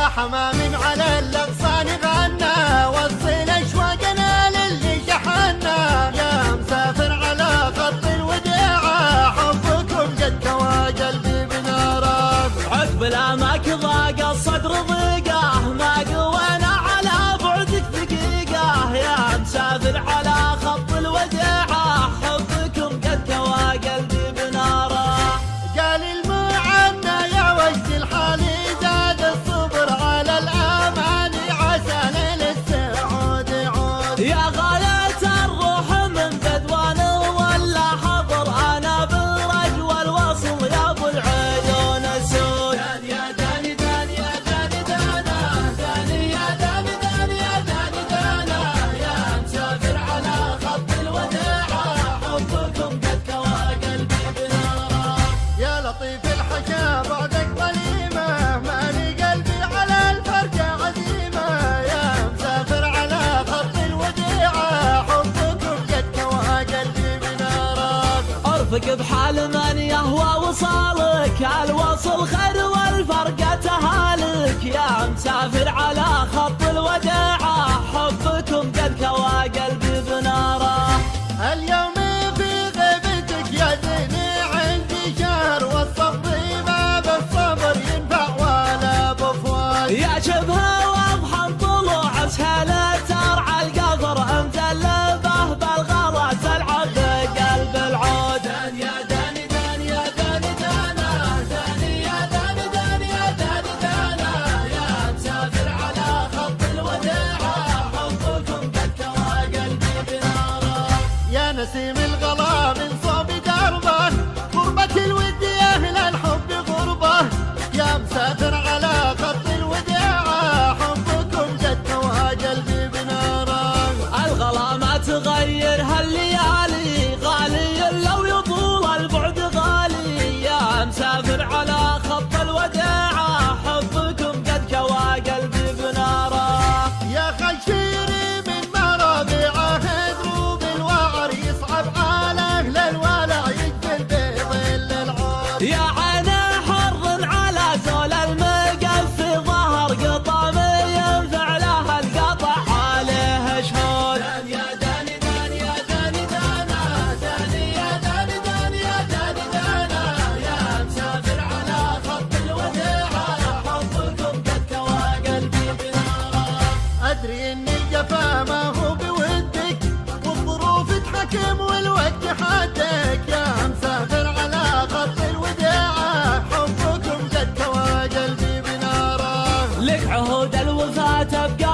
حمام على الأغصان غنى، وصل أشواقنا للي شحنا. يا مسافر على خط الوداع، حبكم قد كوى قلبي بناره. عقب الاماك ضاق الصدر ضيقه، ما قوينا على بعدك دقيقه. يا مسافر على خط الوداع، حبكم قد كوى قلبي بناره. قال المعنى يا وجد الحال زاد الصبر على الاماني، عسى ليل السعود يعود. يا غاية الروح من بدوان ولا حضر، انا بالرجوى الوصل يا ابو العيون السود. يا داني داني يا داني دانا، داني يا داني داني يا داني دانا. يا مسافر على خط الوداع، حبكم قد كوى قلبي بناره. يا لطيف الحكا بعدك ظليمه، مالي قلبي على الفرقه عزيمه. يا مسافر على خط الوداع، حبكم قد كوى قلبي بناره. ارفق بحال من يهوى وصالك، الوصل خير والفرقة تهالك. يا مسافر على خط الوداع، حبكم قد كوى قلبي بناره. اليوم في غيبتك يا زيني عندي شهر، والصبر ما بالصبر ينفع ولا بفوات. يا شبه واضحا طلوع سهلة ترعى القفر، مجلبه بالغلا تلعب بقلب العود. يا داني داني يا داني دانا، داني يا داني داني يا داني دانا. يا مسافر على خط الوداع، حبكم قد كوى قلبي بناره. يا نسيم الغلا من صوب دربه، غربة الود يا أهل الحب غربة. يا مسافر على خط الوداع، حبكم قد كوى قلبي بناره. الغلا ما تغير هالليالي، غالي لو يطول البعد غالي. يا مسافر على خط الوداع، حبكم قد كوى قلبي بناره. يا خشيري من مرابعه دروب الوعر، يصعب على اهل الولع يقبل بظل العود. يا عيني حر على زول المقفي، ظهر قطام ينفع له القطع عليه شهود. يا داني داني يا داني دانا، داني يا داني داني يا داني دانا. يا مسافر على خط الوداع، حبكم قد كوى قلبي بناره. ادري ان الجفا ما هو بودك، والظروف تحكم والوقت حدك. يا مسافر على خط الوداع، حبكم قد كوى قلبي بناره. لك عهود الوفاة تبقى